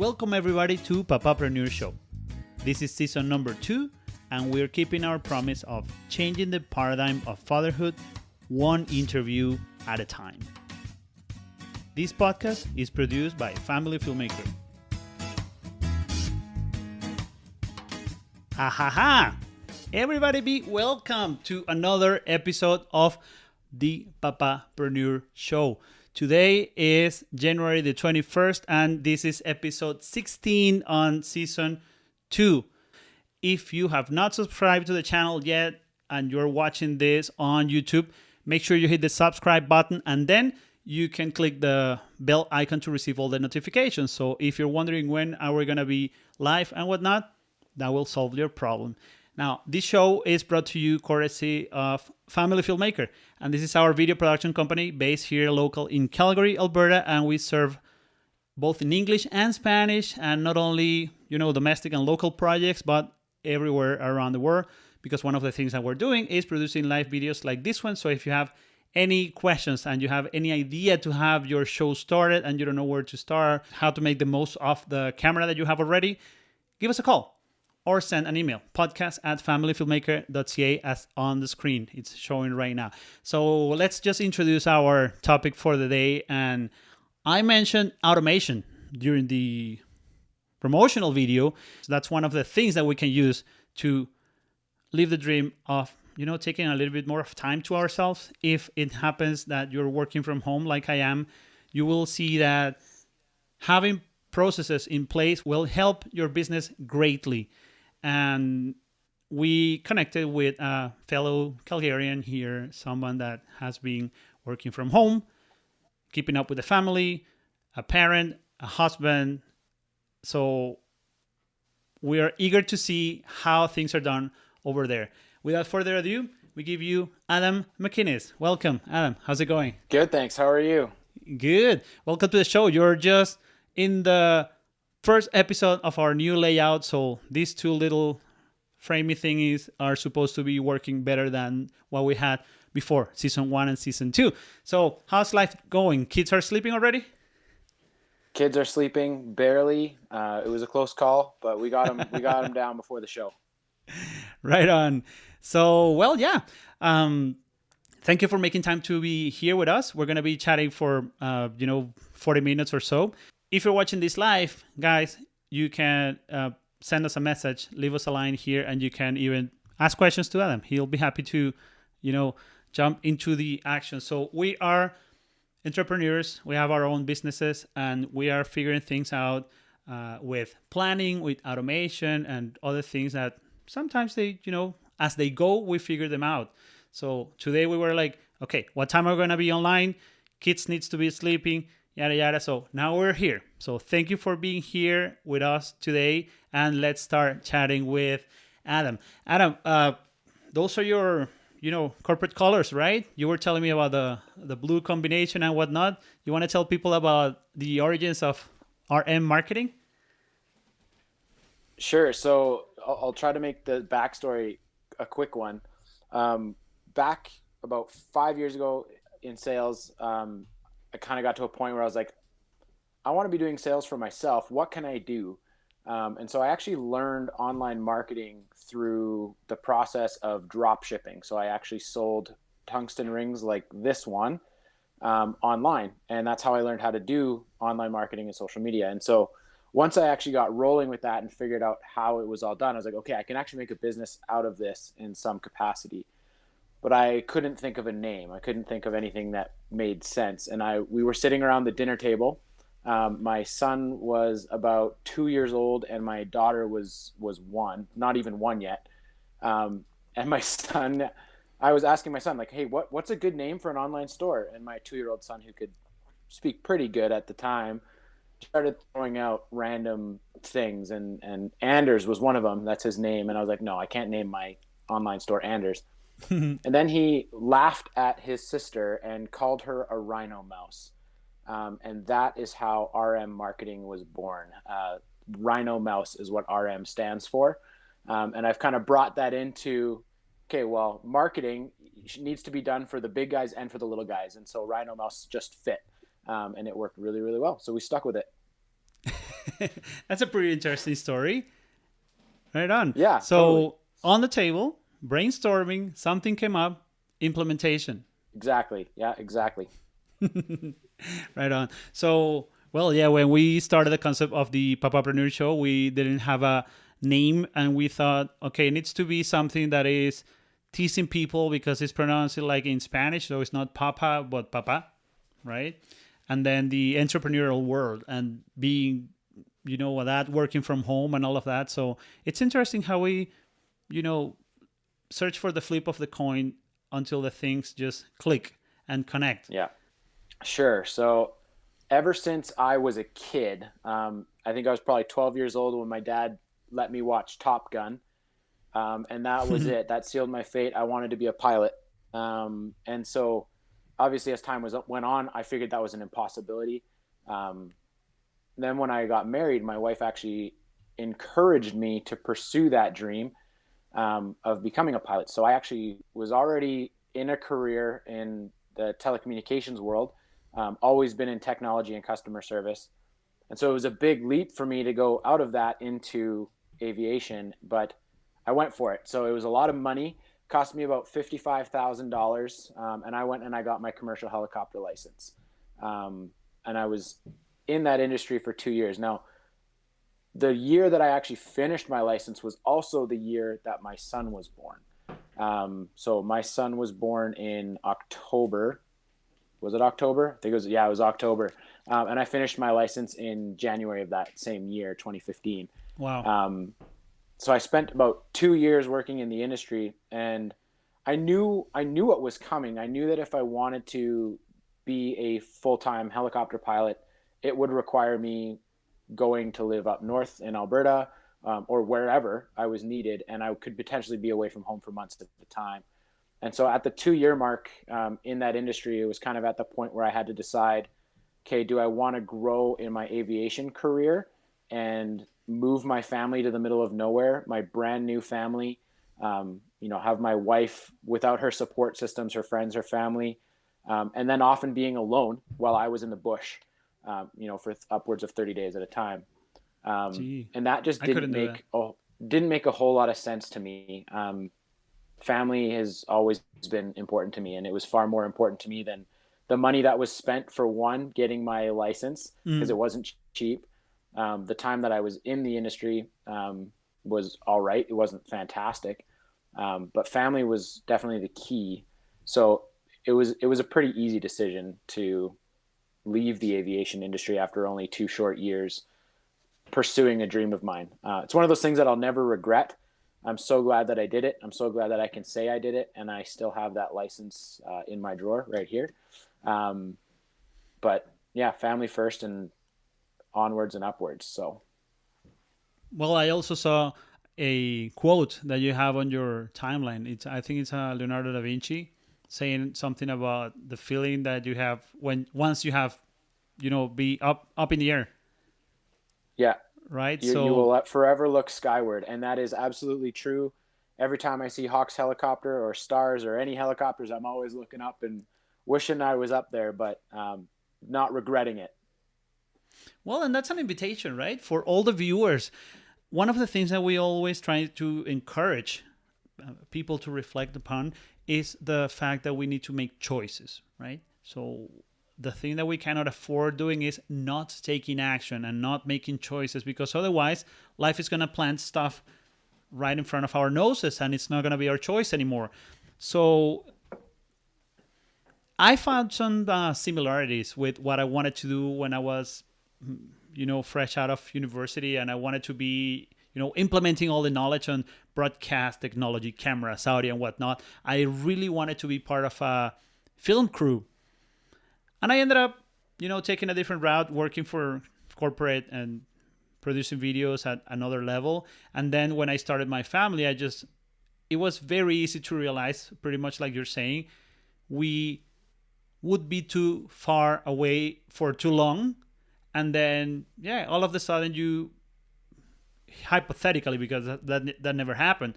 Welcome everybody to PAPAPRENEUR Show. This is season number 2, and we're keeping our promise of changing the paradigm of fatherhood one interview at a time. This podcast is produced by Family Filmmaker. Ha! Everybody be welcome to another episode of the PAPAPRENEUR Show. Today is January the 21st, and this is episode 16 on season 2. If you have not subscribed to the channel yet and you're watching this on YouTube, make sure you hit the subscribe button, and then you can click the bell icon to receive all the notifications. So if you're wondering when are we going to be live and whatnot, that will solve your problem. Now, this show is brought to you courtesy of Family Filmmaker, and this is our video production company based here local in Calgary, Alberta, and we serve both in English and Spanish, and not only, domestic and local projects, but everywhere around the world, because one of the things that we're doing is producing live videos like this one. So if you have any questions and you have any idea to have your show started and you don't know where to start, how to make the most of the camera that you have already, give us a call. Or send an email, podcast@familyfilmmaker.ca, as on the screen. It's showing right now. So let's just introduce our topic for the day. And I mentioned automation during the promotional video. So that's one of the things that we can use to live the dream of, taking a little bit more of time to ourselves. If it happens that you're working from home like I am, you will see that having processes in place will help your business greatly. And we connected with a fellow Calgarian here, someone that has been working from home, keeping up with the family, a parent, a husband. So we are eager to see how things are done over there. Without further ado, we give you Adam McInnes. Welcome, Adam. How's it going? Good, thanks. How are you? Good. Welcome to the show. You're just in the first episode of our new layout, so these two little framey thingies are supposed to be working better than what we had before, season 1 and season 2. So how's life going? Kids are sleeping already? Kids are sleeping barely. It was a close call, but we got them. We got them down before the show. Right on. So, thank you for making time to be here with us. We're gonna be chatting for 40 minutes or so. If you're watching this live, guys, you can send us a message, leave us a line here, and you can even ask questions to Adam. He'll be happy to, jump into the action. So we are entrepreneurs. We have our own businesses, and we are figuring things out with planning, with automation, and other things that sometimes they, as they go, we figure them out. So today we were like, okay, what time are we going to be online? Kids needs to be sleeping. Yada, yada. So now we're here. So thank you for being here with us today. And let's start chatting with Adam. Adam, those are your, corporate colors, right? You were telling me about the blue combination and whatnot. You want to tell people about the origins of RM marketing? Sure. So I'll try to make the backstory a quick one. Back about 5 years ago in sales, I kind of got to a point where I was like, I want to be doing sales for myself. What can I do? And so I actually learned online marketing through the process of drop shipping. So I actually sold tungsten rings like this one online. And that's how I learned how to do online marketing and social media. And so once I actually got rolling with that and figured out how it was all done, I was like, okay, I can actually make a business out of this in some capacity. But I couldn't think of a name. I couldn't think of anything that made sense. And we were sitting around the dinner table. My son was about 2 years old, and my daughter was 1, not even 1 yet. And my son, I was asking my son, like, hey, what's a good name for an online store? And my 2-year-old son, who could speak pretty good at the time, started throwing out random things. And Anders was one of them. That's his name. And I was like, no, I can't name my online store Anders. And then he laughed at his sister and called her a rhino mouse. And that is how RM marketing was born. Rhino mouse is what RM stands for. And I've kind of brought that into, okay, well, marketing needs to be done for the big guys and for the little guys. And so rhino mouse just fit. And it worked really, really well. So we stuck with it. That's a pretty interesting story. Right on. Yeah, So totally. on the table, brainstorming, something came up, implementation. Exactly. Yeah, exactly. Right on. So, well, yeah, when we started the concept of the PAPAPRENEUR show, we didn't have a name and we thought, okay, it needs to be something that is teasing people because it's pronounced like in Spanish, so it's not papa, but papa, right? And then the entrepreneurial world and being, that working from home and all of that. So it's interesting how we, you know, search for the flip of the coin until the things just click and connect. Yeah, sure. So ever since I was a kid, I think I was probably 12 years old when my dad let me watch Top Gun. And that was it. That sealed my fate. I wanted to be a pilot. And so obviously as time went on, I figured that was an impossibility. Um, then when I got married, my wife actually encouraged me to pursue that dream of becoming a pilot. So I actually was already in a career in the telecommunications world, always been in technology and customer service. And so it was a big leap for me to go out of that into aviation, but I went for it. So it was a lot of money, cost me about $55,000. And I went and I got my commercial helicopter license. And I was in that industry for 2 years. Now, the year that I actually finished my license was also the year that my son was born. So my son was born in October. Was it October? I think it was October. And I finished my license in January of that same year, 2015. Wow. So I spent about 2 years working in the industry, and I knew what was coming. I knew that if I wanted to be a full-time helicopter pilot, it would require me going to live up north in Alberta, or wherever I was needed, and I could potentially be away from home for months at a time. And so at the 2 year mark in that industry, it was kind of at the point where I had to decide, okay, do I want to grow in my aviation career and move my family to the middle of nowhere, my brand new family, have my wife without her support systems, her friends, her family, and then often being alone while I was in the bush, for upwards of 30 days at a time. Gee, And that just I couldn't do that. didn't make a whole lot of sense to me. Family has always been important to me, and it was far more important to me than the money that was spent for one, getting my license, because it wasn't cheap. The time that I was in the industry was all right. It wasn't fantastic, but family was definitely the key. So it was a pretty easy decision to leave the aviation industry after only 2 short years pursuing a dream of mine. It's one of those things that I'll never regret. I'm so glad that I did it. I'm so glad that I can say I did it, and I still have that license in my drawer right here. But yeah, family first and onwards and upwards. So, Well, I also saw a quote that you have on your timeline. I think it's Leonardo da Vinci saying something about the feeling that you have when once you have, be up in the air, yeah, right? you So will forever look skyward, and that is absolutely true. Every time I see Hawk's helicopter or stars or any helicopters, I'm always looking up and wishing I was up there, but not regretting it. well, and that's an invitation, right, for all the viewers. One of the things that we always try to encourage people to reflect upon is the fact that we need to make choices, right? So the thing that we cannot afford doing is not taking action and not making choices, because otherwise life is going to plant stuff right in front of our noses and it's not going to be our choice anymore. So I found some similarities with what I wanted to do when I was, fresh out of university, and I wanted to be, implementing all the knowledge on broadcast technology, cameras, audio, and whatnot. I really wanted to be part of a film crew, and I ended up, taking a different route, working for corporate and producing videos at another level. And then when I started my family, it was very easy to realize, pretty much like you're saying, we would be too far away for too long. And then, yeah, all of a sudden you, hypothetically, because that never happened,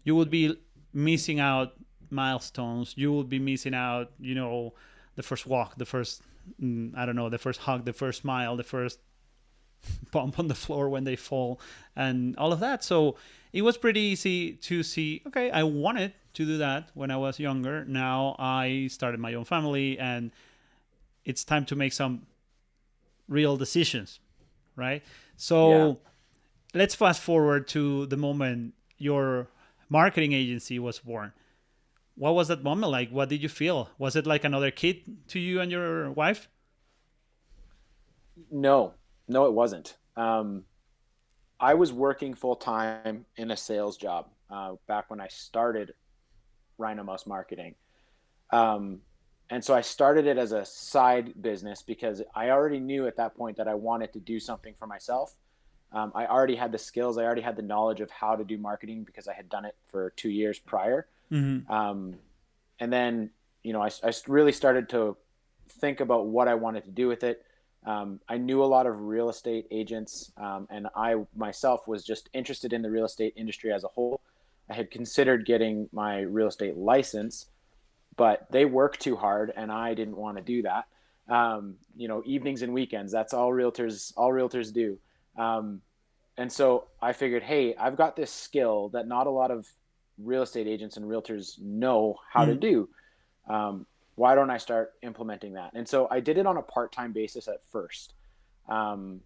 you would be missing out milestones. You would be missing out, the first walk, the first, I don't know, the first hug, the first smile, the first bump on the floor when they fall and all of that. So it was pretty easy to see, okay, I wanted to do that when I was younger. Now I started my own family and it's time to make some real decisions, right? Yeah. So let's fast forward to the moment your marketing agency was born. What was that moment like? What did you feel? Was it like another kid to you and your wife? No, no, it wasn't. I was working full time in a sales job back when I started Rhino Mouse Marketing. Um, and so I started it as a side business because I already knew at that point that I wanted to do something for myself. I already had the skills, I already had the knowledge of how to do marketing because I had done it for 2 years prior. Mm-hmm. Um, and then, I really started to think about what I wanted to do with it. I knew a lot of real estate agents, and I myself was just interested in the real estate industry as a whole. I had considered getting my real estate license, but they work too hard, and I didn't want to do that. Evenings and weekends, that's all realtors do. Um, and so I figured, hey, I've got this skill that not a lot of real estate agents and realtors know how to Mm-hmm. do. Um, why don't I start implementing that? And so I did it on a part-time basis at first. Um,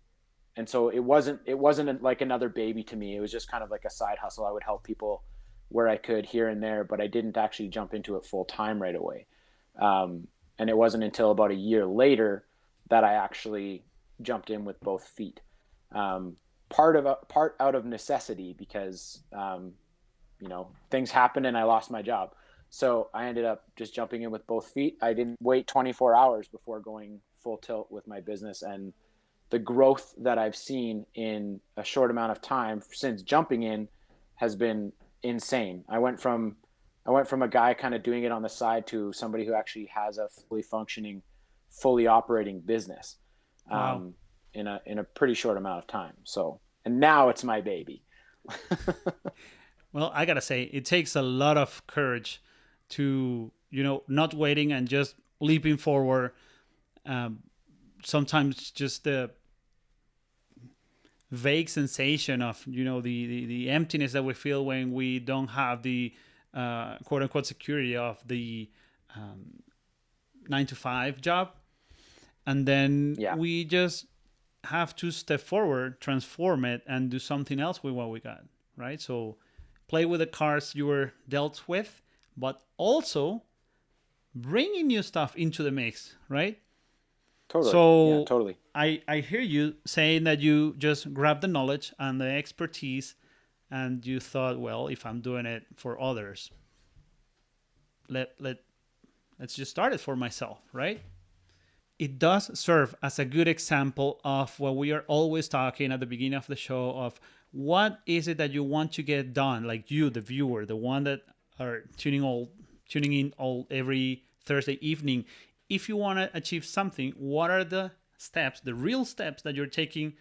and so it wasn't like another baby to me. It was just kind of like a side hustle. I would help people where I could here and there, but I didn't actually jump into it full time right away. And it wasn't until about a year later that I actually jumped in with both feet. Um, part out of necessity because things happened and I lost my job. So I ended up just jumping in with both feet. I didn't wait 24 hours before going full tilt with my business, and the growth that I've seen in a short amount of time since jumping in has been insane. I went from a guy kind of doing it on the side to somebody who actually has a fully functioning, fully operating business, Wow. um, in a pretty short amount of time. So, and now it's my baby. Well, I gotta say, it takes a lot of courage to, not waiting and just leaping forward. Um, Sometimes just the vague sensation of, the emptiness that we feel when we don't have the quote unquote security of the 9 to 5 job. And then Yeah, we just have to step forward, transform it, and do something else with what we got, right? So play with the cards you were dealt with, but also bringing new stuff into the mix, right? totally. Yeah, So totally. I hear you saying that you just grabbed the knowledge and the expertise and you thought, well, if I'm doing it for others, let, let, let's just start it for myself, right? It does serve as a good example of what we are always talking at the beginning of the show of what is it that you want to get done, like you, the viewer, the one that are tuning in all every Thursday evening. If you want to achieve something, what are the steps, the real steps that you're taking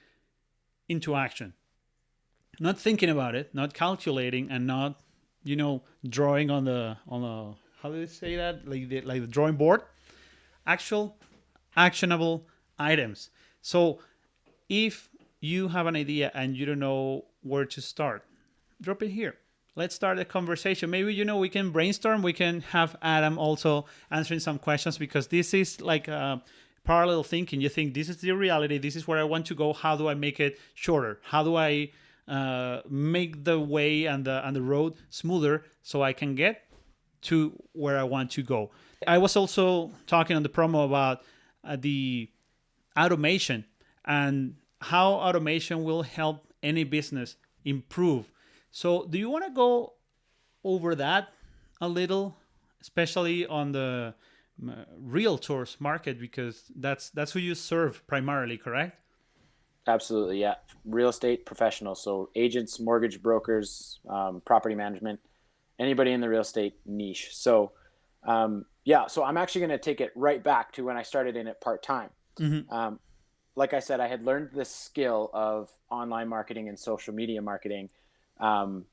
into action? Not thinking about it, not calculating, and not, drawing on the how do they say that, like the drawing board. Actual actionable items. So if you have an idea and you don't know where to start, drop it here. Let's start a conversation. Maybe, we can brainstorm. We can have Adam also answering some questions because this is like parallel thinking. You think this is the reality. This is where I want to go. How do I make it shorter? How do I make the way and the road smoother so I can get to where I want to go? I was also talking on the promo about the automation and how automation will help any business improve. So, do you want to go over that a little, especially on the realtors market because that's who you serve primarily, correct? Absolutely. Yeah. Real estate professionals. So agents, mortgage brokers, property management, anybody in the real estate niche. So, yeah, so I'm actually going to take it right back to when I started in it part time. Mm-hmm. Um, like I said, I had learned this skill of online marketing and social media marketing. Um,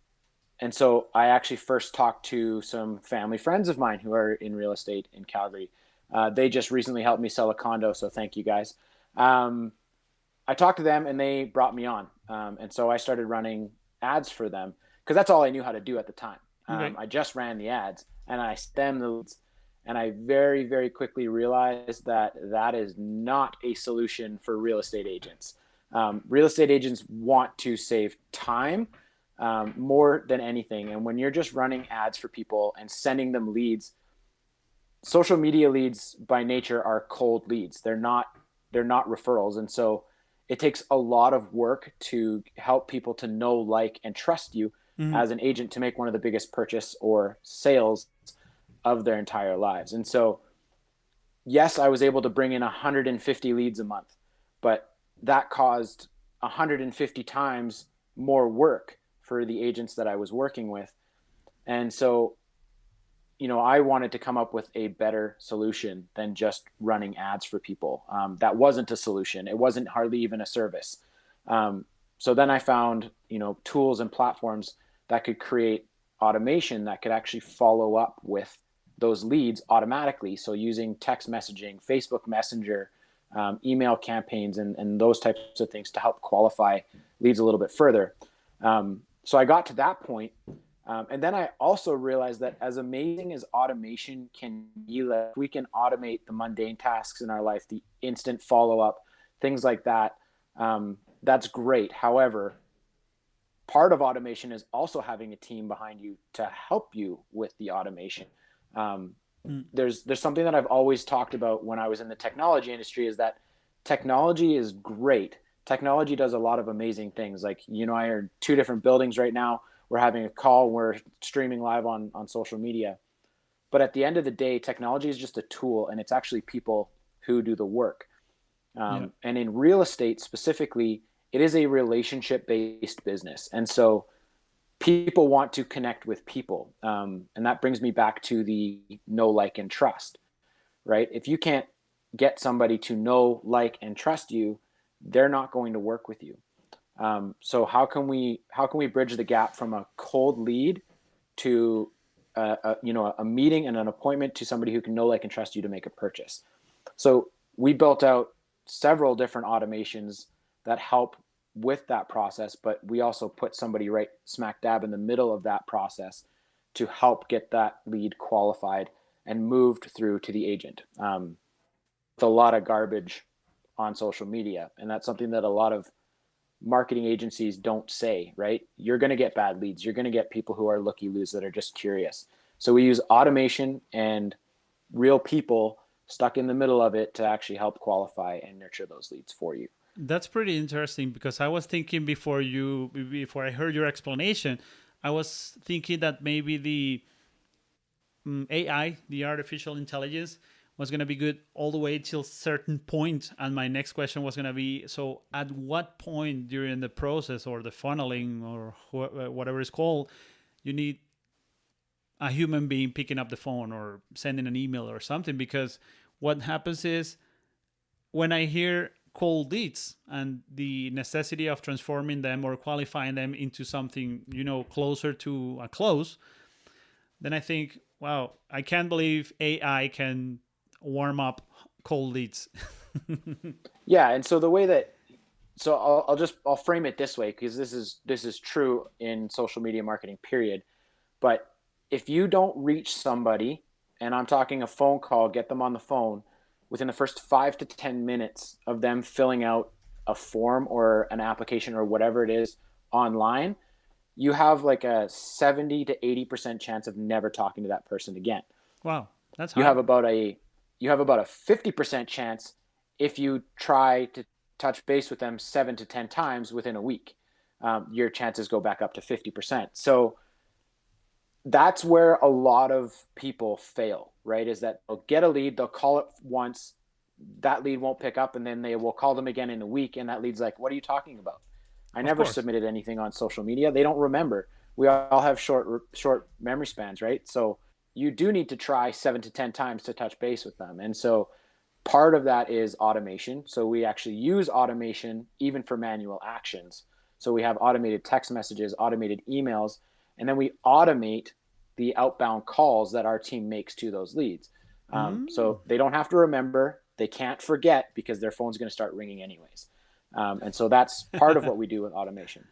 and so I actually first talked to some family friends of mine who are in real estate in Calgary. They just recently helped me sell a condo. So thank you guys. Um, I talked to them and they brought me on. And so I started running ads for them because that's all I knew how to do at the time. Okay. I just ran the ads and I stemmed the leads. And I very, very quickly realized that that is not a solution for real estate agents. Real estate agents want to save time more than anything. And when you're just running ads for people and sending them leads, social media leads by nature are cold leads. They're not referrals. And so it takes a lot of work to help people to know, like, and trust you Mhm. as an agent to make one of the biggest purchase or sales of their entire lives. And so, yes, I was able to bring in 150 leads a month, but that caused 150 times more work for the agents that I was working with. And so, I wanted to come up with a better solution than just running ads for people. That wasn't a solution. It wasn't hardly even a service. So then I found, tools and platforms that could create automation that could actually follow up with those leads automatically. So using text messaging, Facebook Messenger, email campaigns, and those types of things to help qualify leads a little bit further. So I got to that point. And then I also realized that as amazing as automation can be, like, we can automate the mundane tasks in our life, the instant follow-up, things like that. That's great. However, part of automation is also having a team behind you to help you with the automation. Um, Mm. there's something that I've always talked about when I was in the technology industry, is that technology is great. Technology does a lot of amazing things. Like, I are in two different buildings right now. We're having a call. We're streaming live on social media. But at the end of the day, technology is just a tool, and it's actually people who do the work. Yeah. And in real estate specifically, it is a relationship-based business. And so people want to connect with people. And that brings me back to the know, like, and trust, right? If you can't get somebody to know, like, and trust you, they're not going to work with you. So how can we bridge the gap from a cold lead to a meeting and an appointment to somebody who can know, like, and trust you to make a purchase? So we built out several different automations that help with that process, but we also put somebody right smack dab in the middle of that process to help get that lead qualified and moved through to the agent. With a lot of garbage on social media, and that's something that a lot of marketing agencies don't say, right? You're going to get bad leads. You're going to get people who are looky-loos that are just curious. So we use automation and real people stuck in the middle of it to actually help qualify and nurture those leads for you. That's pretty interesting because I was thinking before I heard your explanation, I was thinking that maybe the AI, the artificial intelligence, was going to be good all the way till certain point. And my next question was going to be, so at what point during the process or the funneling or whatever it's called, you need a human being picking up the phone or sending an email or something? Because what happens is when I hear cold leads and the necessity of transforming them or qualifying them into something, closer to a close, then I think, wow, I can't believe AI can warm up cold leads. Yeah, and so the way that so I'll frame it this way, because this is true in social media marketing period. But if you don't reach somebody, and I'm talking a phone call, get them on the phone within the first 5 to 10 minutes of them filling out a form or an application or whatever it is online, you have like a 70 to 80% chance of never talking to that person again. Wow, that's You high. have about a you have about a 50% chance if you try to touch base with them 7 to 10 times within a week. Your chances go back up to 50%. So that's where a lot of people fail, right? Is that they'll get a lead, they'll call it once, that lead won't pick up, and then they will call them again in a week, and that lead's like, "What are you talking about? I Of never course. submitted anything on social media." They don't remember. We all have short memory spans, right? So you do need to try 7 to 10 times to touch base with them. And so part of that is automation. So we actually use automation even for manual actions. So we have automated text messages, automated emails, and then we automate the outbound calls that our team makes to those leads. Mm. So they don't have to remember, they can't forget, because their phone's going to start ringing anyways. And so that's part of what we do with automation.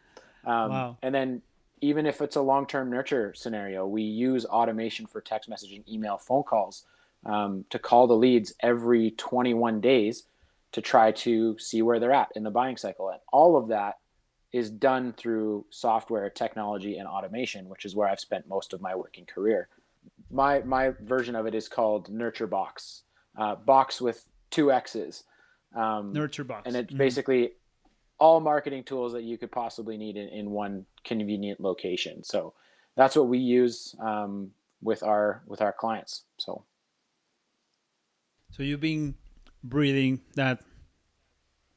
Wow. And then even if it's a long-term nurture scenario, we use automation for text messaging, email, phone calls, to call the leads every 21 days to try to see where they're at in the buying cycle. And all of that is done through software, technology, and automation, which is where I've spent most of my working career. My version of it is called Nurture Box, box with two X's, Nurture and box. it's basically all marketing tools that you could possibly need in one convenient location. So that's what we use with our clients. So So you've been breathing that,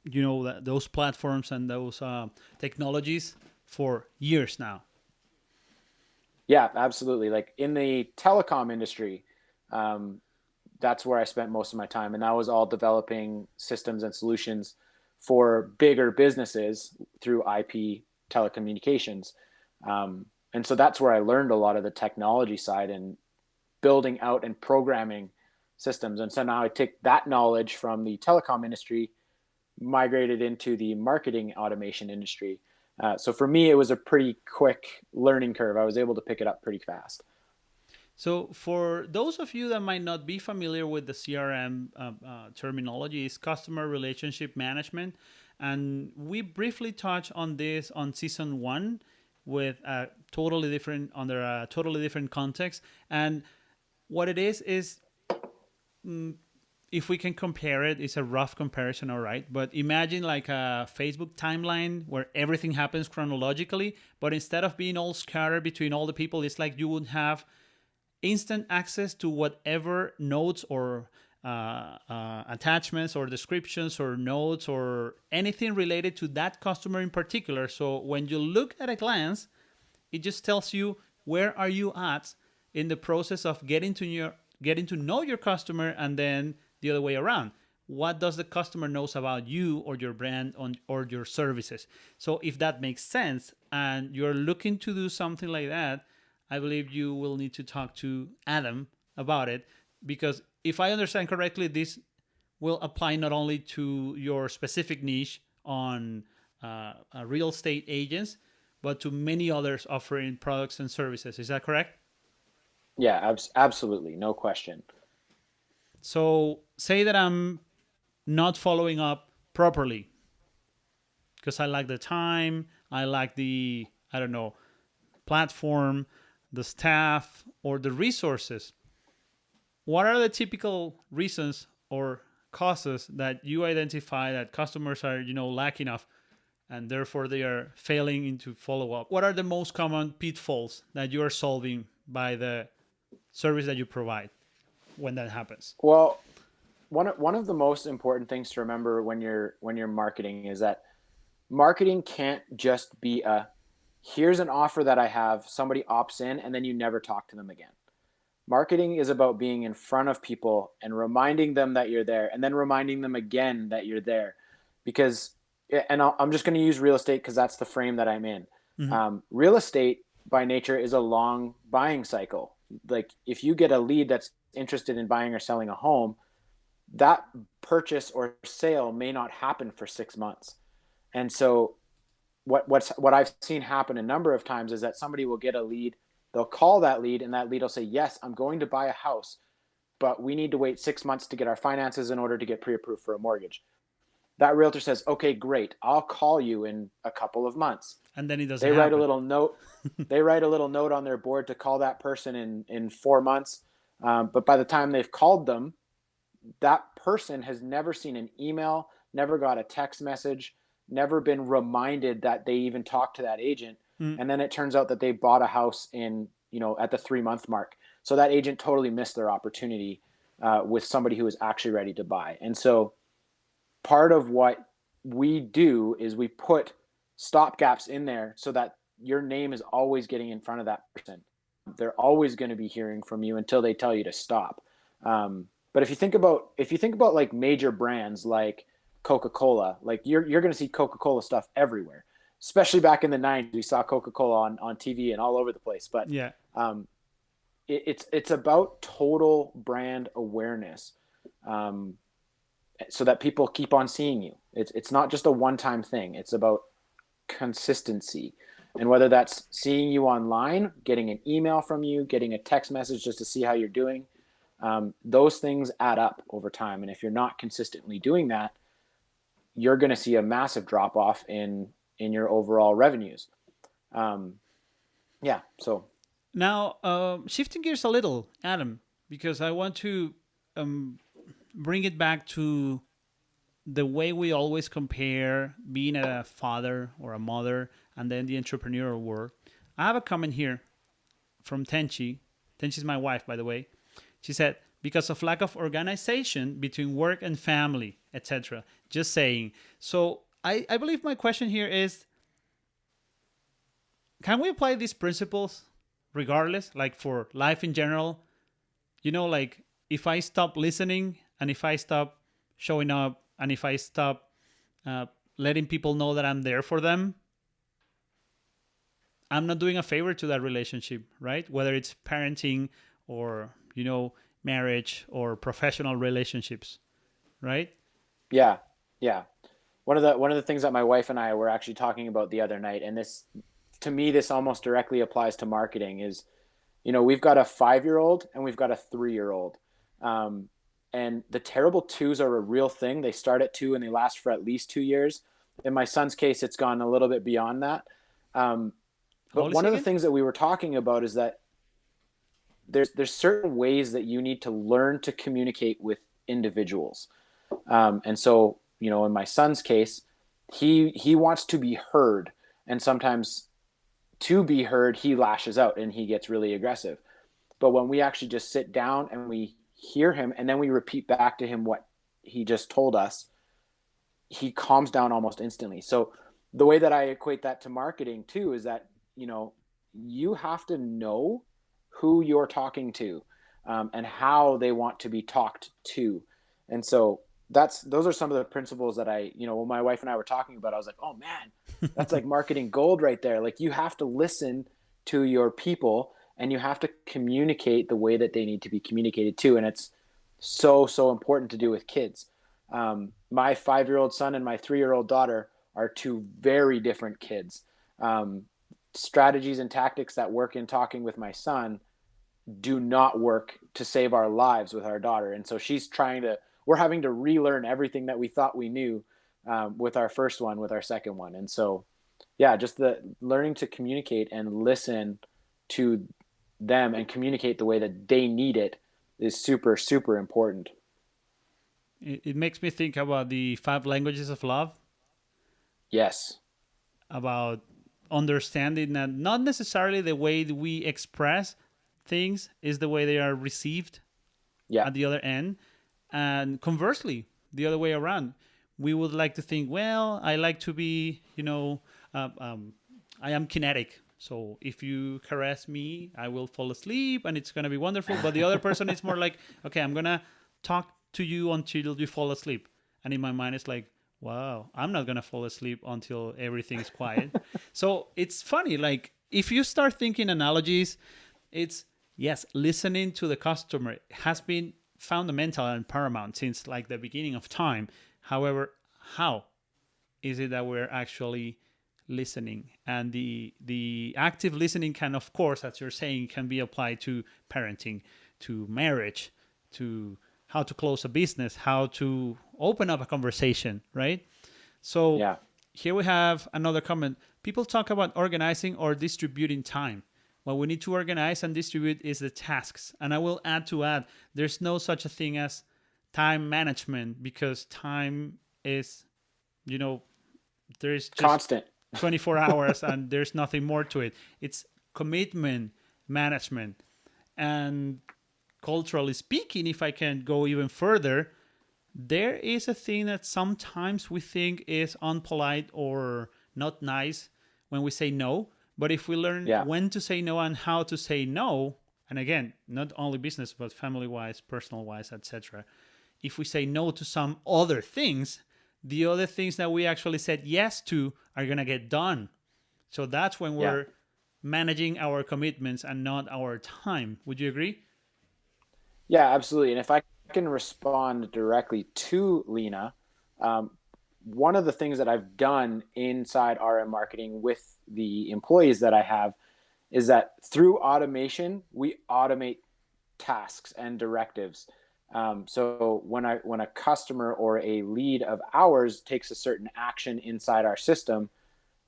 that those platforms and those technologies for years now. yeah, absolutely. Like in the telecom industry, that's where I spent most of my time, and that was all developing systems and solutions for bigger businesses through IP telecommunications. And so that's where I learned a lot of the technology side and building out and programming systems. And so now I take that knowledge from the telecom industry, migrated into the marketing automation industry. So for me, it was a pretty quick learning curve. I was able to pick it up pretty fast. So, for those of you that might not be familiar with the CRM terminology, is customer relationship management, and we briefly touched on this on season one with a totally different under a totally different context. And what it is if we can compare it, it's a rough comparison, all right. But imagine like a Facebook timeline where everything happens chronologically, but instead of being all scattered between all the people, it's like you would have instant access to whatever notes or attachments or descriptions or notes or anything related to that customer in particular. So when you look at a glance, it just tells you where are you at in the process of getting to know your customer, and then the other way around. What does the customer knows about you or your brand or your services? So if that makes sense and you're looking to do something like that, I believe you will need to talk to Adam about it, because if I understand correctly, this will apply not only to your specific niche on real estate agents, but to many others offering products and services. Is that correct? Yeah, absolutely. No question. So, say that I'm not following up properly because I lack the time, I lack the, I don't know, platform, the staff, or the resources. What are the typical reasons or causes that you identify that customers are, lacking of, and therefore they are failing into follow up? What are the most common pitfalls that you are solving by the service that you provide when that happens? Well, one of the most important things to remember when you're marketing is that marketing can't just be a here's an offer that I have, somebody opts in, and then you never talk to them again. Marketing is about being in front of people and reminding them that you're there, and then reminding them again that you're there. Because, and I'm just going to use real estate because that's the frame that I'm in. Mm-hmm. Real estate by nature is a long buying cycle. Like if you get a lead that's interested in buying or selling a home, that purchase or sale may not happen for 6 months. And so what I've seen happen a number of times is that somebody will get a lead, they'll call that lead, and that lead will say, yes, I'm going to buy a house, but we need to wait 6 months to get our finances in order to get pre-approved for a mortgage. That realtor says, okay, great, I'll call you in a couple of months. And then it doesn't They write a happen. little note. They write a little note on their board to call that person in 4 months. But by the time they've called them, that person has never seen an email, never got a text message, never been reminded that they even talked to that agent. Mm. And then it turns out that they bought a house at the 3 month mark. So that agent totally missed their opportunity with somebody who was actually ready to buy. And so part of what we do is we put stop gaps in there so that your name is always getting in front of that person. They're always going to be hearing from you until they tell you to stop. But if you think about like major brands like Coca-Cola, like you're going to see Coca-Cola stuff everywhere. Especially back in the 90s, we saw Coca-Cola on TV and all over the place. But Yeah. it's about total brand awareness. so that people keep on seeing you. It's not just a one-time thing. It's about consistency. And whether that's seeing you online, getting an email from you, getting a text message just to see how you're doing, those things add up over time. And if you're not consistently doing that, you're going to see a massive drop off in your overall revenues. Um, yeah. So Now, shifting gears a little, Adam, because I want to um, bring it back to the way we always compare being a father or a mother and then the entrepreneurial world. I have a comment here from Tenchi. Tenchi's my wife, by the way. She said, because of lack of organization between work and family, etc. Just saying. So I believe my question here is, can we apply these principles regardless, like for life in general? Like if I stop listening and if I stop showing up and if I stop uh, letting people know that I'm there for them, I'm not doing a favor to that relationship, right? Whether it's parenting or, marriage or professional relationships, right? yeah, yeah. One of the things that my wife and I were actually talking about the other night, and this, to me, this almost directly applies to marketing, is, we've got a 5-year-old and we've got a 3-year-old. Um, and the terrible twos are a real thing. They start at 2 and they last for at least 2 years. In my son's case, it's gone a little bit beyond that. Um, How but old is one he of the again? things that we were talking about is that there's certain ways that you need to learn to communicate with individuals. And so, in my son's case, he wants to be heard, and sometimes to be heard, he lashes out and he gets really aggressive. But when we actually just sit down and we hear him and then we repeat back to him what he just told us, he calms down almost instantly. So the way that I equate that to marketing too is that, you have to know who you're talking to, and how they want to be talked to. And so those are some of the principles that when my wife and I were talking about, I was like, oh man, that's like marketing gold right there. Like, you have to listen to your people and you have to communicate the way that they need to be communicated to. And it's so, so important to do with kids. My 5-year-old son and my 3-year-old daughter are two very different kids. Strategies and tactics that work in talking with my son do not work to save our lives with our daughter. And so we're having to relearn everything that we thought we knew, with our first one, with our second one. And so, yeah, just the learning to communicate and listen to them and communicate the way that they need it is super, super important. It makes me think about the 5 languages of love, Yes. about understanding that not necessarily the way we express things is the way they are received Yeah. at the other end. And conversely, the other way around, we would like to think, well, I like to be, I am kinetic. So if you caress me, I will fall asleep and it's going to be wonderful. But the other person is more like, okay, I'm going to talk to you until you fall asleep. And in my mind, it's like, wow, I'm not going to fall asleep until everything's quiet. So it's funny. Like, if you start thinking analogies, it's, yes, listening to the customer has been fundamental and paramount since like the beginning of time. However, how is it that we're actually listening? And the active listening can, of course, as you're saying, can be applied to parenting, to marriage, to how to close a business, how to open up a conversation, right? So Yeah. here we have another comment. People talk about organizing or distributing time. What we need to organize and distribute is the tasks. And I will add to add, there's no such a thing as time management, because time is, there's just Constant. 24 hours and there's nothing more to it. It's commitment management. And culturally speaking, if I can go even further, there is a thing that sometimes we think is unpolite or not nice when we say no. But if we learn Yeah. when to say no and how to say no, and again, not only business, but family wise, personal wise, etc., if we say no to some other things, the other things that we actually said yes to are going to get done. So that's when Yeah. we're managing our commitments and not our time. Would you agree? Yeah, absolutely. And if I can respond directly to Lena, um, one of the things that I've done inside RM marketing with the employees that I have is that through automation, we automate tasks and directives. So when a customer or a lead of ours takes a certain action inside our system,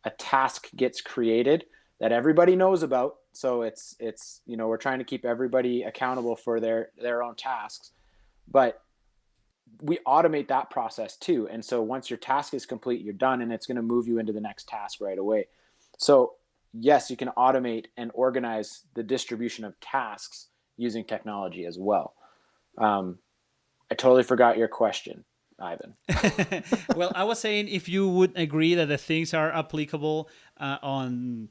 a task gets created that everybody knows about. So it's we're trying to keep everybody accountable for their own tasks, but we automate that process too. And so once your task is complete, you're done, and it's going to move you into the next task right away. So yes, you can automate and organize the distribution of tasks using technology as well. I totally forgot your question, Ivan. Well, I was saying if you would agree that the things are applicable on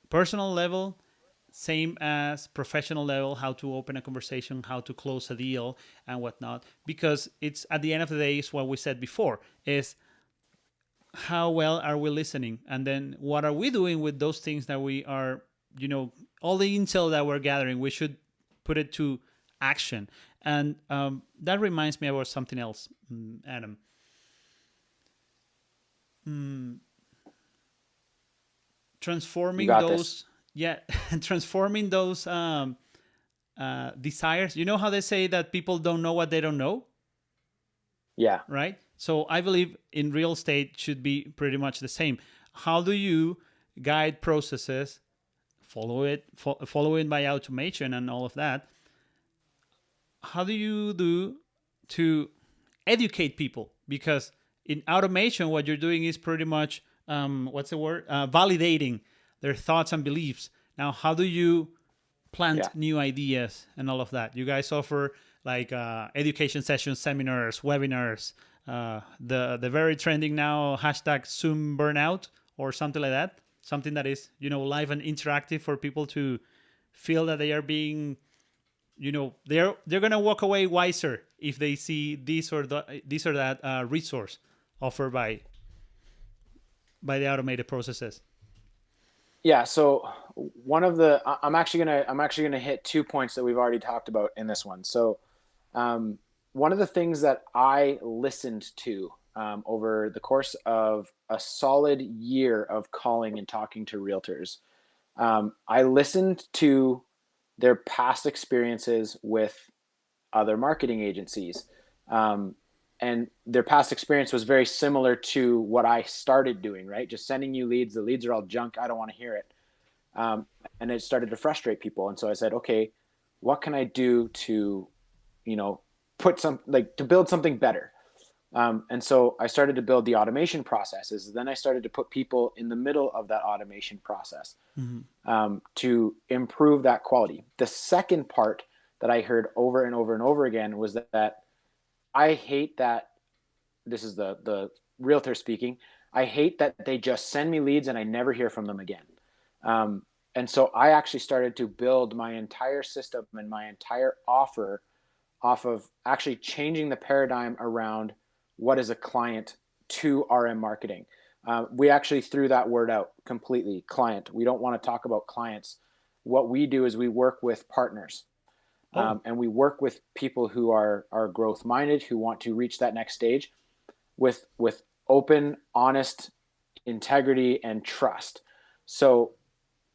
personal level, same as professional level, how to open a conversation, how to close a deal, and whatnot. Because it's at the end of the day, is what we said before: is how well are we listening, and then what are we doing with those things that we are, all the intel that we're gathering. We should put it to action, and that reminds me about something else, Adam. You Transforming got this. those, yeah, transforming those desires. You know how they say that people don't know what they don't know, Yeah. right? So I believe in real estate should be pretty much the same. How do you guide processes, follow it by automation and all of that? How do you do to educate people? Because in automation, what you're doing is pretty much what's the word? Validating their thoughts and beliefs. Now, how do you Yeah. plant new ideas and all of that? You guys offer like education sessions, seminars, webinars, the very trending now hashtag Zoom burnout or something like that. Something that is live and interactive for people to feel that they are being they're gonna walk away wiser if they see this or that resource offered by the automated processes. Yeah. So I'm actually gonna hit 2 points that we've already talked about in this one. So um, one of the things that I listened to over the course of a solid year of calling and talking to realtors, I listened to their past experiences with other marketing agencies. Um, and their past experience was very similar to what I started doing, right? Just sending you leads. The leads are all junk. I don't want to hear it. Um, and it started to frustrate people. And so I said, okay, what can I do to, you know, to build something better? And so I started to build the automation processes. Then I started to put people in the middle of that automation process Mm-hmm. to improve that quality. The second part that I heard over and over and over again was that I hate that this is the realtor speaking. I hate that they just send me leads and I never hear from them again. And so I actually started to build my entire system and my entire offer off of actually changing the paradigm around what is a client to RM marketing. We actually threw that word out completely, client. We don't want to talk about clients. What we do is we work with partners. Oh, And we work with people who are growth minded, who want to reach that next stage with open, honest integrity and trust. So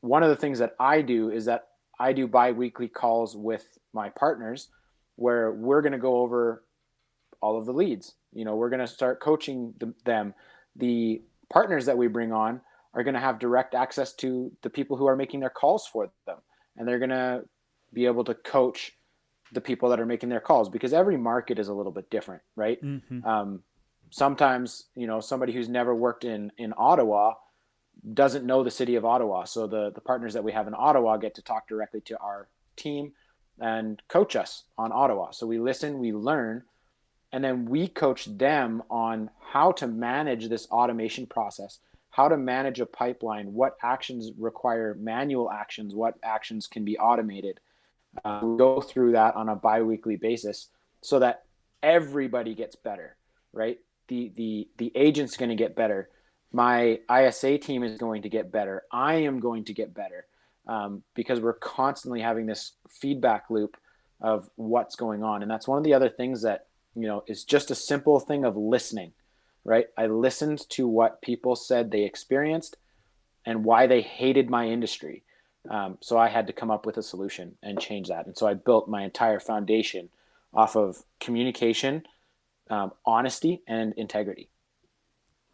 one of the things that I do is that I do bi-weekly calls with my partners where we're going to go over all of the leads. We're going to start coaching them. The partners that we bring on are going to have direct access to the people who are making their calls for them, and they're going to be able to coach the people that are making their calls, because every market is a little bit different, right? mm-hmm. Sometimes somebody who's never worked in Ottawa doesn't know the city of Ottawa, so the partners that we have in Ottawa get to talk directly to our team and coach us on Ottawa. So we listen, we learn, and then we coach them on how to manage this automation process, how to manage a pipeline, what actions require manual actions, what actions can be automated. We go through that on a bi-weekly basis so that everybody gets better, right? The agent's going to get better. My ISA team is going to get better. I am going to get better, because we're constantly having this feedback loop of what's going on. And that's one of the other things that, is just a simple thing of listening, right? I listened to what people said they experienced and why they hated my industry. So I had to come up with a solution and change that. And so I built my entire foundation off of communication, honesty, and integrity.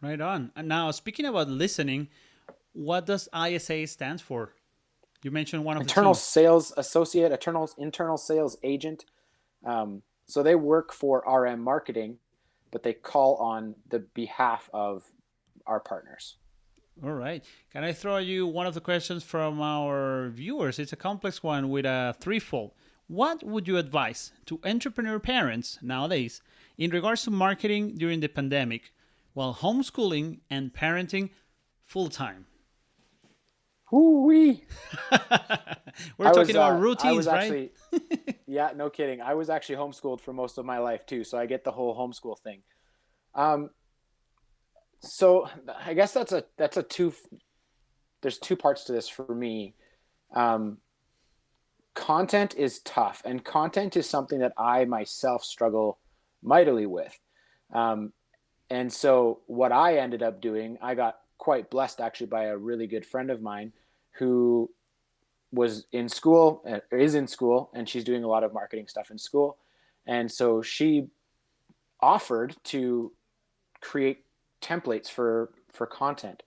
Right on. And now, speaking about listening, what does ISA stand for? You mentioned one of the Internal teams. sales associate, internal sales agent. So they work for RM marketing, but they call on the behalf of our partners. All right. Can I throw you one of the questions from our viewers? It's a complex one with a threefold. What would you advise to entrepreneur parents nowadays in regards to marketing during the pandemic while homeschooling and parenting full time? Hoo-wee. We're talking about I routines, was right? actually, yeah, no kidding. I was actually homeschooled for most of my life too, so I get the whole homeschool thing. So I guess there's two parts to this for me. Content is tough, and content is something that I myself struggle mightily with. And so what I ended up doing, I got quite blessed actually by a really good friend of mine who was in school, or is in school, and she's doing a lot of marketing stuff in school. And so she offered to create templates for content.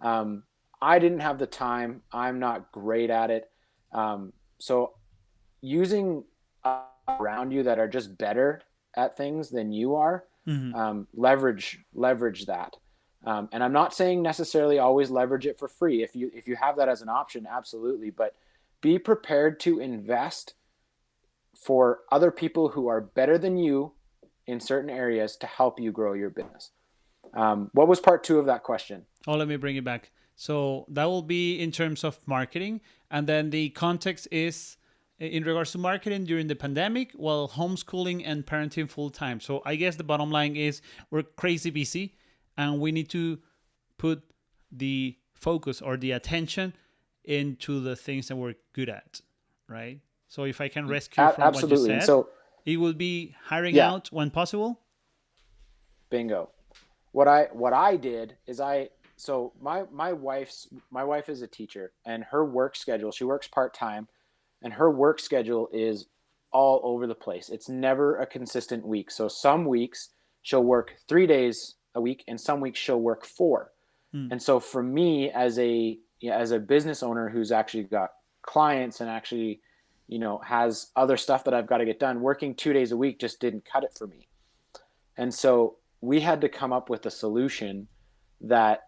I didn't have the time. I'm not great at it. So using around you that are just better at things than you are, leverage that. And I'm not saying necessarily always leverage it for free. If you have that as an option, absolutely. But be prepared to invest for other people who are better than you in certain areas to help you grow your business. What was part two of that question? Oh, let me bring it back. So that will be in terms of marketing. And then the context is in regards to marketing during the pandemic while homeschooling and parenting full time. So I guess the bottom line is we're crazy busy and we need to put the focus or the attention into the things that we're good at, right? So if I can rescue from what you Absolutely. And said, so, it will be hiring yeah, out when possible. bingo. What I did is my wife is a teacher, and her work schedule, she works part-time, and her work schedule is all over the place. It's never a consistent week. So some weeks she'll work 3 days a week, and some weeks she'll work 4. And so for me as a business owner who's actually got clients and actually, has other stuff that I've got to get done, working 2 days a week just didn't cut it for me. And so we had to come up with a solution that,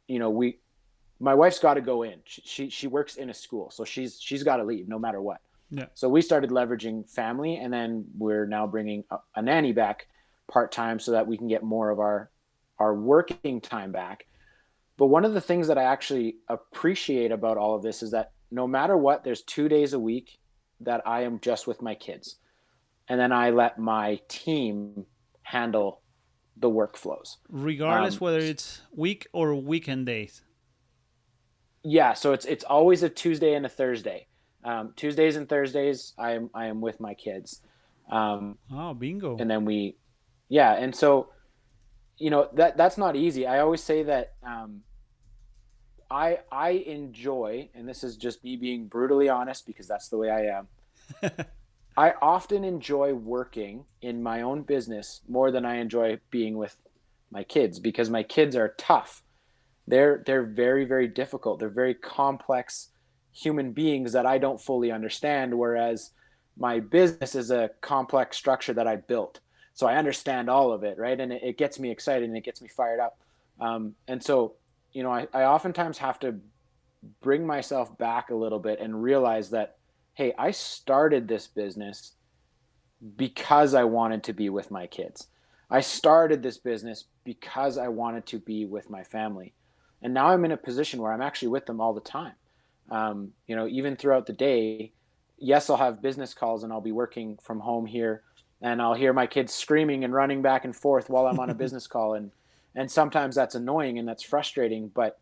my wife's got to go in. She works in a school, so she's got to leave no matter what. Yeah. So we started leveraging family, and then we're now bringing a nanny back part-time so that we can get more of our working time back. But one of the things that I actually appreciate about all of this is that no matter what, there's 2 days a week that I am just with my kids. And then I let my team handle the workflows. Regardless whether it's week or weekend days. Yeah, so it's always a Tuesday and a Thursday. Tuesdays and Thursdays, I am with my kids. Oh, bingo. And then and so, that's not easy. I always say that I enjoy, and this is just me being brutally honest because that's the way I am. I often enjoy working in my own business more than I enjoy being with my kids, because my kids are tough. They're very, very difficult. They're very complex human beings that I don't fully understand, whereas my business is a complex structure that I built. So I understand all of it, right? And it gets me excited and it gets me fired up. And so, I oftentimes have to bring myself back a little bit and realize that, hey, I started this business because I wanted to be with my kids. I started this business because I wanted to be with my family. And now I'm in a position where I'm actually with them all the time. Even throughout the day, yes, I'll have business calls and I'll be working from home here, and I'll hear my kids screaming and running back and forth while I'm on a business call. And sometimes that's annoying and that's frustrating, but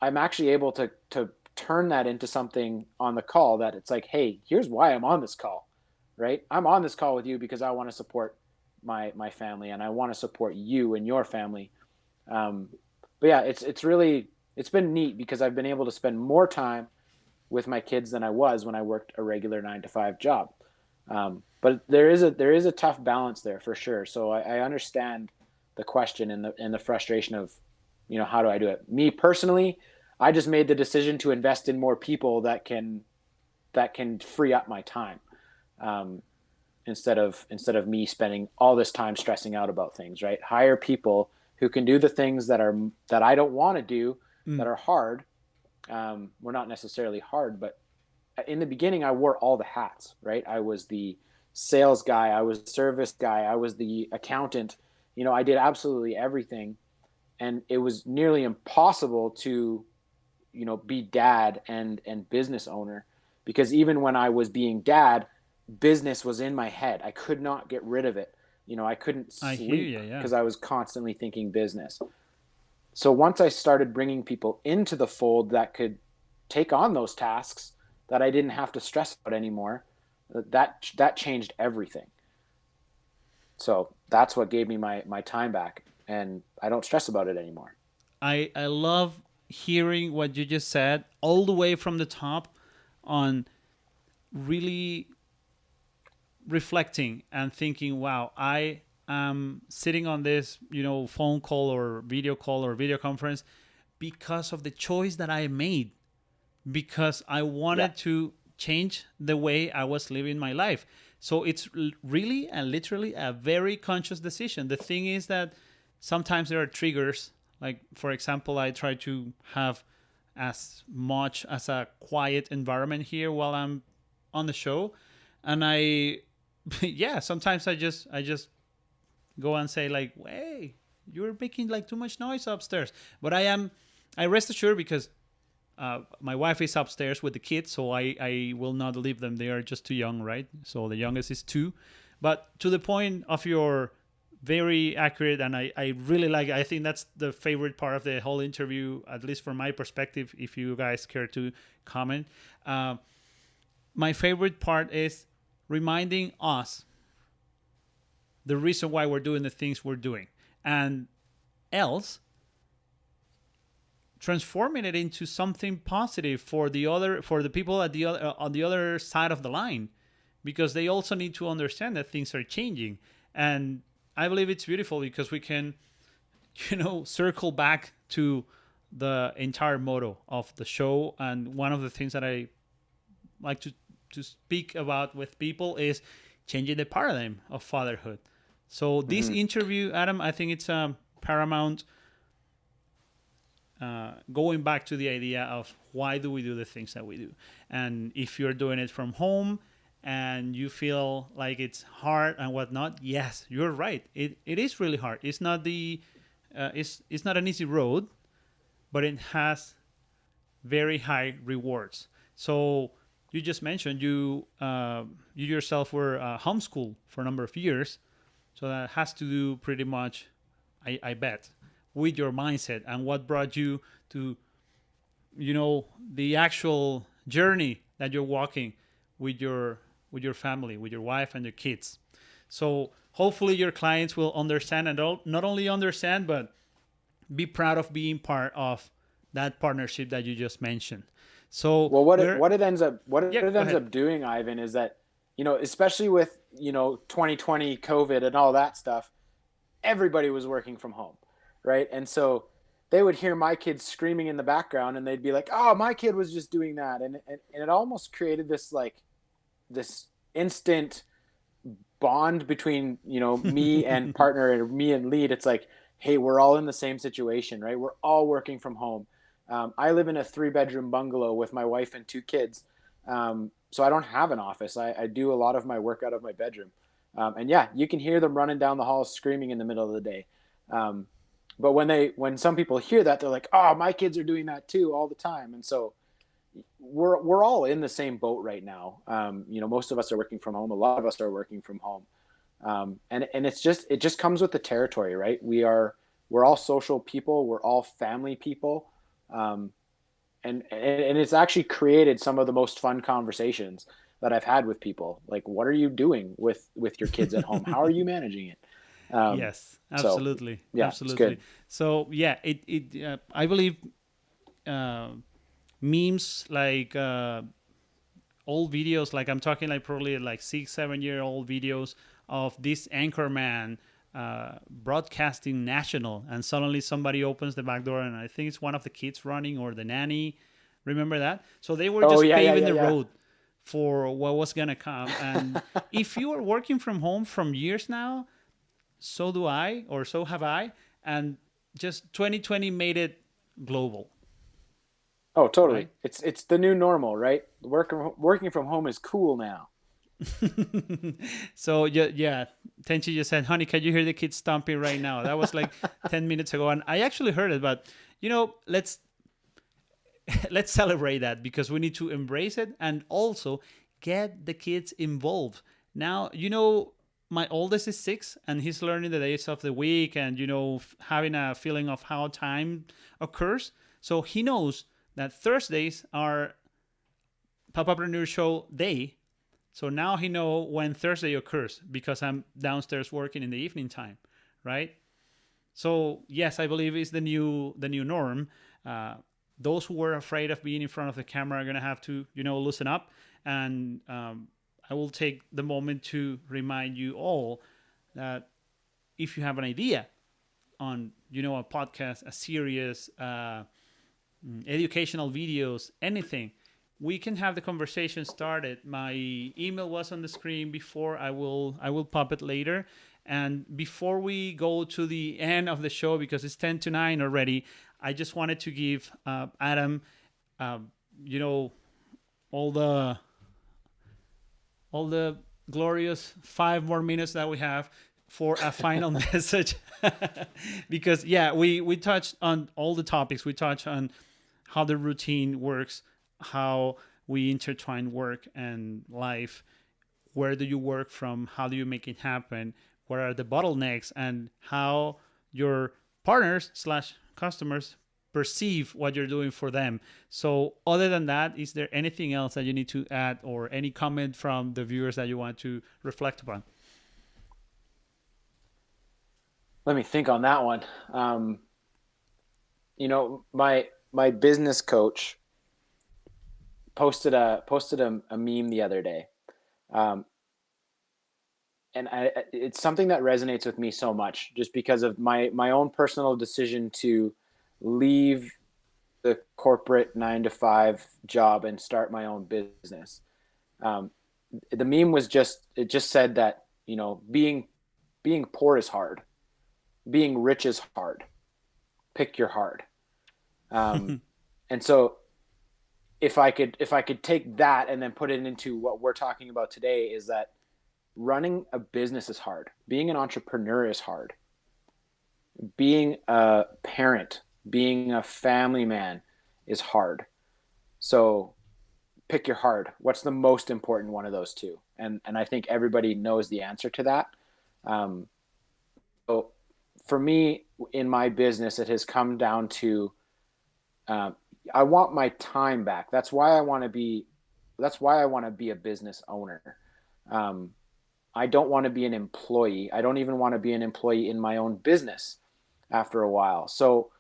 I'm actually able to turn that into something on the call that it's like, hey, here's why I'm on this call. right? I'm on this call with you because I want to support my family, and I want to support you and your family. Um, but yeah, it's been neat because I've been able to spend more time with my kids than I was when I worked a regular 9 to 5 job. But there is a tough balance there for sure. So I understand the question and the frustration of, how do I do it? Me personally, I just made the decision to invest in more people that can free up my time, um, instead of me spending all this time stressing out about things. Right? Hire people who can do the things that I don't want to do, that Mm. are hard. Were not necessarily hard, but in the beginning I wore all the hats. Right? I was the sales guy, I was the service guy, I was the accountant. I did absolutely everything, and it was nearly impossible to be dad and business owner, because even when I was being dad, business was in my head. I could not get rid of it. I couldn't I hear sleep you. Yeah. because I was constantly thinking business. So once I started bringing people into the fold that could take on those tasks that I didn't have to stress about anymore, that changed everything. So that's what gave me my time back, and I don't stress about it anymore. I love hearing what you just said all the way from the top on really reflecting and thinking, wow, I am sitting on this, phone call or video conference because of the choice that I made, because I Yeah. wanted to change the way I was living my life. So it's really and literally a very conscious decision. The thing is that sometimes there are triggers. Like, for example, I try to have as much as a quiet environment here while I'm on the show. And yeah, sometimes I just go and say like, hey, you're making like too much noise upstairs. But I rest assured because my wife is upstairs with the kids, so I will not leave them. They are just too young, right? So the youngest is 2. But to the point of your very accurate, and I really like, I think that's the favorite part of the whole interview, at least from my perspective, if you guys care to comment. Uh, my favorite part is reminding us the reason why we're doing the things we're doing. And else, transforming it into something positive for the people at the other on the other side of the line, because they also need to understand that things are changing. And I believe it's beautiful because we can circle back to the entire motto of the show. And one of the things that I like to speak about with people is changing the paradigm of fatherhood. So this Mm-hmm. interview, Adam, I think it's paramount, going back to the idea of why do we do the things that we do. And if you're doing it from home and you feel like it's hard and whatnot, yes, you're right. It is really hard. It's not it's not an easy road, but it has very high rewards. So you just mentioned you yourself were homeschooled for a number of years, so that has to do pretty much, I bet, with your mindset and what brought you to the actual journey that you're walking with your family, with your wife and your kids. So hopefully your clients will understand, and not only understand, but be proud of being part of that partnership that you just mentioned. So Well, what it we're what it ends up what yeah, it go ends ahead. up doing, Ivan, is that especially with 2020 COVID and all that stuff, everybody was working from home, right? And so they would hear my kids screaming in the background, and they'd be like, "Oh, my kid was just doing that," and it almost created this instant bond between me and partner, and me and lead. It's like, hey, we're all in the same situation, right? We're all working from home. I live in a 3 bedroom bungalow with my wife and 2 kids, so I don't have an office. I do a lot of my work out of my bedroom, and yeah, you can hear them running down the hall screaming in the middle of the day. um, but when some people hear that, they're like, oh, my kids are doing that too all the time. And so we're all in the same boat right now. Most of us are working from home. A lot of us are working from home. And it just comes with the territory, right? We're all social people. We're all family people. Um, and it's actually created some of the most fun conversations. that I've had with people. Like, what are you doing with your kids at home? How are you managing it? Yes, So absolutely, yeah, it's absolutely. good. So yeah, I believe uh, memes like old videos, like I'm talking like probably like 6 7 year old videos of this anchor man broadcasting national, and suddenly somebody opens the back door and I think it's one of the kids running or the nanny. Remember that? So they were Oh just yeah, yeah, paving yeah, the yeah. road for what was gonna come. And if you are working from home from years now, so do I, or so have I, and just 2020 made it global, Oh, totally. right? It's the new normal, right? Working from home is cool now. So yeah, Tenchi just said, "Honey, can you hear the kids stomping right now?" That was like 10 minutes ago, and I actually heard it. But let's let's celebrate that because we need to embrace it and also get the kids involved. Now, my oldest is 6, and he's learning the days of the week, and having a feeling of how time occurs. So he knows that Thursdays are Papapreneur Show day. So now he know when Thursday occurs because I'm downstairs working in the evening time, right? So yes, I believe it's the new norm. Uh, those who were afraid of being in front of the camera are gonna have to loosen up, and I will take the moment to remind you all that if you have an idea on a podcast, a series, educational videos, anything, we can have the conversation started. My email was on the screen before. I will pop it later. And before we go to the end of the show, because it's 10 to 9 already, I just wanted to give Adam, uh, you know, all the all the glorious 5 more minutes that we have for a final message. Because yeah, we touched on all the topics. We touched on how the routine works, how we intertwine work and life. Where do you work from? How do you make it happen? What are the bottlenecks, and how your partners slash customers perceive what you're doing for them? So other than that, is there anything else that you need to add, or any comment from the viewers that you want to reflect upon? Let me think on that one. My business coach posted a meme the other day, um, and it's something that resonates with me so much, just because of my own personal decision to leave the corporate 9 to 5 job and start my own business. Um, the meme it just said that being poor is hard, being rich is hard. Pick your hard. Um, and so if I could take that and then put it into what we're talking about today, is that running a business is hard. Being an entrepreneur is hard. Being a parent, being a family man is hard. So pick your hard. What's the most important one of those two? And I think everybody knows the answer to that. Um, so for me, in my business, it has come down to um, I want my time back. That's why I want to be. That's why I want to be a business owner. Um, I don't want to be an employee. I don't even want to be an employee in my own business after a while. So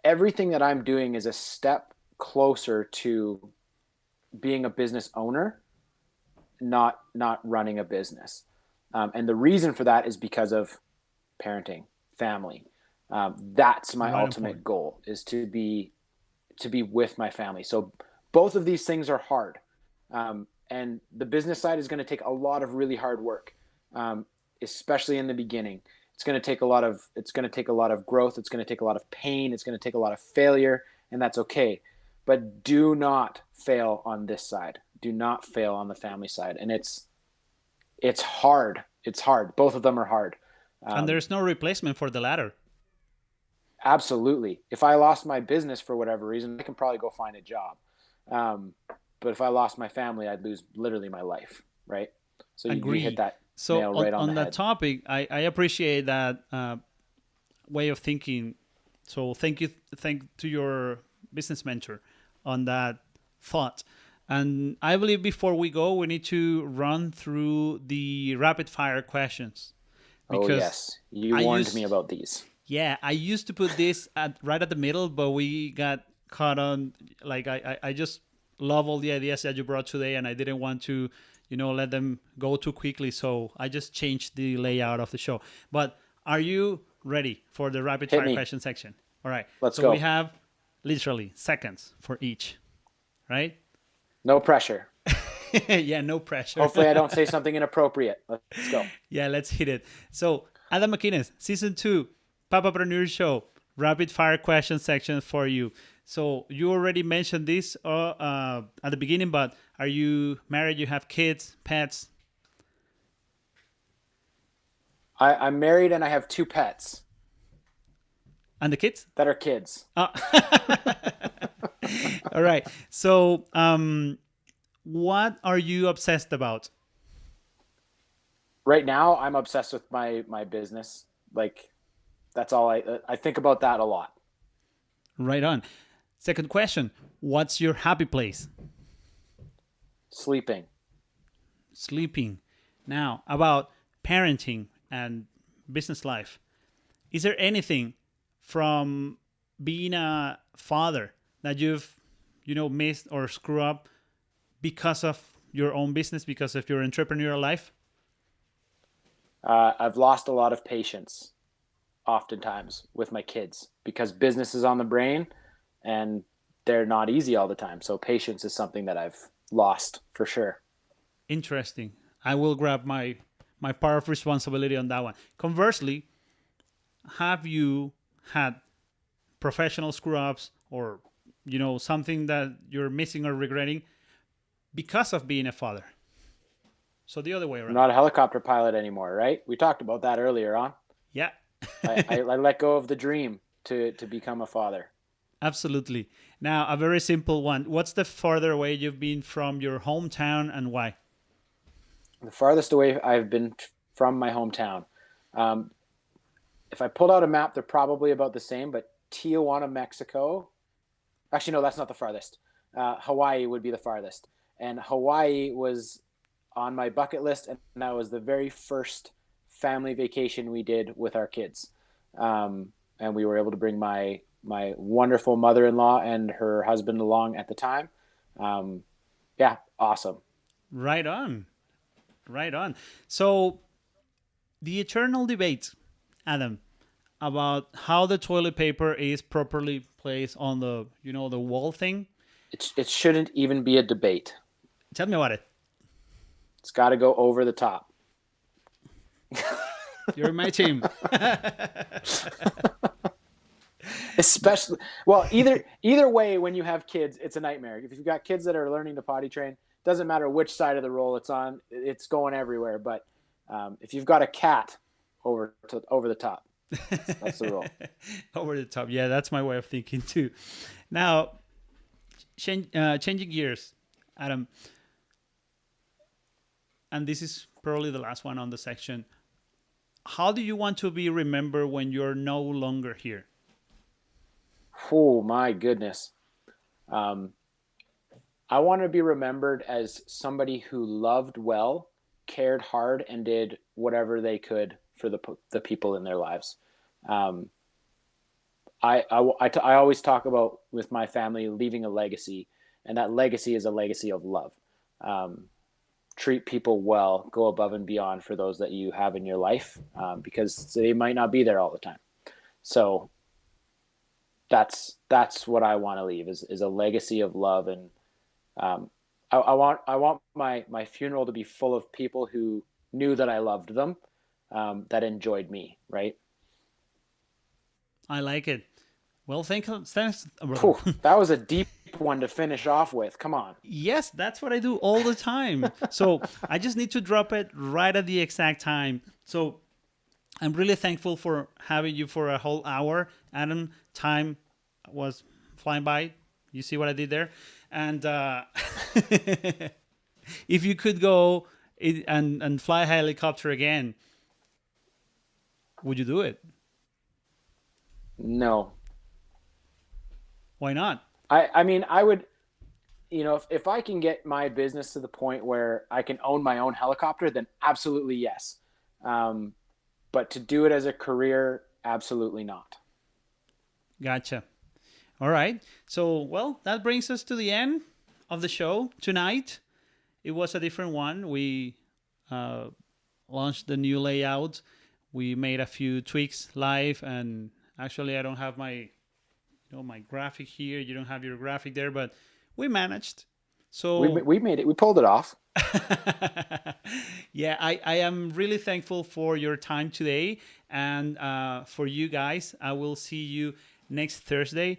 everything that I'm doing is a step closer to being a business owner, not running a business. And the reason for that is because of parenting, family. That's my Right on ultimate point. goal, is to be with my family. So both of these things are hard. And the business side is going to take a lot of really hard work, um, especially in the beginning. It's going to take a lot of growth. It's going to take a lot of pain. It's going to take a lot of failure, and that's okay. But do not fail on this side. Do not fail on the family side. And it's hard. It's hard. Both of them are hard. And Um, there's no replacement for the latter. Absolutely. If I lost my business for whatever reason, I can probably go find a job. Um, but if I lost my family, I'd lose literally my life, right? So you hit Agree. that So nail on, right on the on that head. topic, I appreciate that way of thinking. So thank to your business mentor on that thought. And I believe before we go, we need to run through the rapid fire questions Oh, because yes. You I warned me used, about these. yeah, I used to put this right at the middle, but we got caught on, like, I just love all the ideas that you brought today, and I didn't want to, let them go too quickly. So I just changed the layout of the show. But are you ready for the rapid Hit fire me. question section? All right. Let's So we go. have literally seconds for each, right? No pressure. Yeah, no pressure. Hopefully I don't say something inappropriate. Let's go. Yeah, let's hit it. So, Adam McInnes, season 2, PAPAPRENEUR Show, rapid fire question section for you. So, you already mentioned this at the beginning, but are you married? You have kids, pets? I'm married and I have 2 pets And the kids? that are kids. Oh. All right. So, what are you obsessed about? Right now, I'm obsessed with my business. Like, that's all I think about that a lot. Right on. Second question, what's your happy place? Sleeping. Sleeping. Now, about parenting and business life, is there anything from being a father that you've, missed or screw up because of your own business, because of your entrepreneurial life? I've lost a lot of patience oftentimes with my kids because business is on the brain and they're not easy all the time. So patience is something that I've lost for sure. Interesting. I will grab my part of responsibility on that one. Conversely, have you had professional screw ups or something that you're missing or regretting because of being a father? So the other way I'm around. not a helicopter pilot anymore, right? We talked about that earlier on. Yeah. I let go of the dream to become a father. Absolutely. Now, a very simple one. What's the farther away you've been from your hometown and why? The farthest away I've been from my hometown. Um, if I pulled out a map, they're probably about the same, but Tijuana, Mexico. Actually, no, that's not the farthest. Hawaii would be the farthest. And Hawaii was on my bucket list, and that was the very first family vacation we did with our kids. And we were able to bring my wonderful mother-in-law and her husband along at the time. Yeah, awesome. Right on. Right on. So, the eternal debate, Adam, about how the toilet paper is properly placed on the wall thing. It shouldn't even be a debate. Tell me about it. It's got to go over the top. You're in my team. Especially, well, either way, when you have kids, it's a nightmare. If you've got kids that are learning to potty train, doesn't matter which side of the roll it's on, it's going everywhere. But if you've got a cat, over the top, that's the rule. Over the top. Yeah, that's my way of thinking too. Now, changing gears, Adam, and this is probably the last one on the section. How do you want to be remembered when you're no longer here? Oh my goodness. I want to be remembered as somebody who loved well, cared hard, and did whatever they could for the people in their lives. I always talk about with my family leaving a legacy, and that legacy is a legacy of love. Treat people well, go above and beyond for those that you have in your life, because they might not be there all the time. So that's what I want to leave is a legacy of love. And I want my funeral to be full of people who knew that I loved them, that enjoyed me, right? I like it. Well, thanks. Whew, that was a deep one to finish off with. Come on. Yes, that's what I do all the time. So I just need to drop it right at the exact time. So I'm really thankful for having you for a whole hour. Adam, time was flying by. You see what I did there? And if you could go and fly a helicopter again, would you do it? No. Why not? I mean, I would, you know, if I can get my business to the point where I can own my own helicopter, then absolutely yes. But to do it as a career, absolutely not. Gotcha. All right. So, well, that brings us to the end of the show tonight. It was a different one. We uh, launched the new layout. We made a few tweaks live, and actually, I don't have my my graphic here. You don't have your graphic there, but we managed. So We made it. We pulled it off. yeah, I am really thankful for your time today, and for you guys. I will see you next Thursday.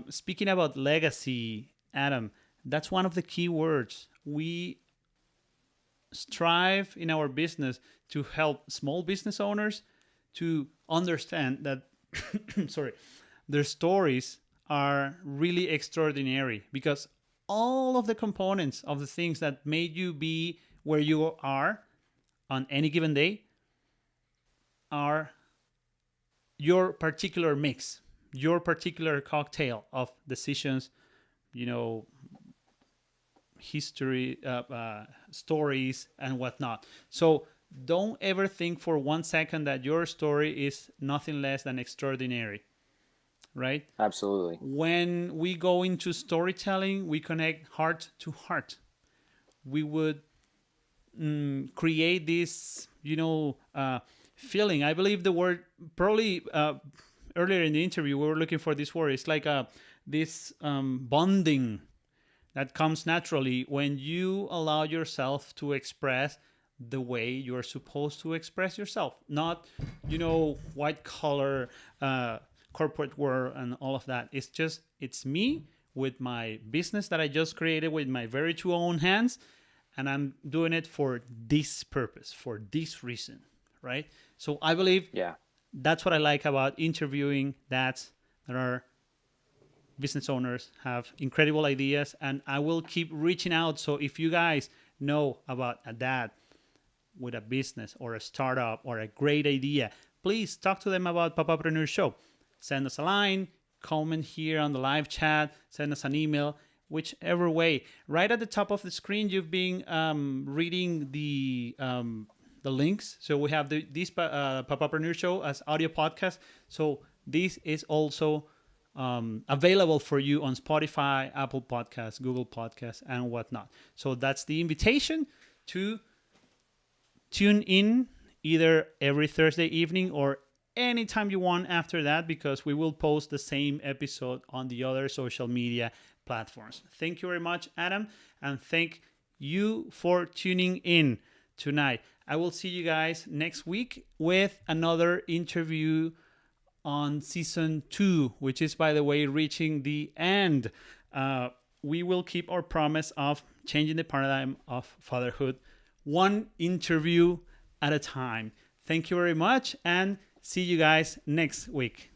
Speaking about legacy, Adam, that's one of the key words. We strive in our business to help small business owners to understand that sorry, their stories are really extraordinary, because all of the components of the things that made you be where you are on any given day are your particular mix, your particular cocktail of decisions, you know, history, stories, and whatnot. So don't ever think for 1 second that your story is nothing less than extraordinary, right? Absolutely. When we go into storytelling, we connect heart to heart. We would create this, feeling. I believe the word probably earlier in the interview we were looking for this word. It's like this bonding that comes naturally when you allow yourself to express the way you're supposed to express yourself, not white collar corporate world and all of that. It's me with my business that I just created with my very two own hands, and I'm doing it for this purpose, for this reason, right? So I believe that's what I like about interviewing dads that are business owners, have incredible ideas, and I will keep reaching out. So if you guys know about a dad with a business or a startup or a great idea, please talk to them about PAPAPRENEUR Show. Send us a line, comment here on the live chat, send us an email, whichever way. Right at the top of the screen, you've been reading the links. So we have this PAPAPRENEUR Show as audio podcast. So this is also available for you on Spotify, Apple Podcasts, Google Podcasts, and whatnot. So that's the invitation to tune in either every Thursday evening or anytime you want after that, because we will post the same episode on the other social media platforms. Thank you very much, Adam, and thank you for tuning in tonight. I will see you guys next week with another interview on season 2, which is, by the way, reaching the end. We will keep our promise of changing the paradigm of fatherhood, one interview at a time. Thank you very much, and see you guys next week.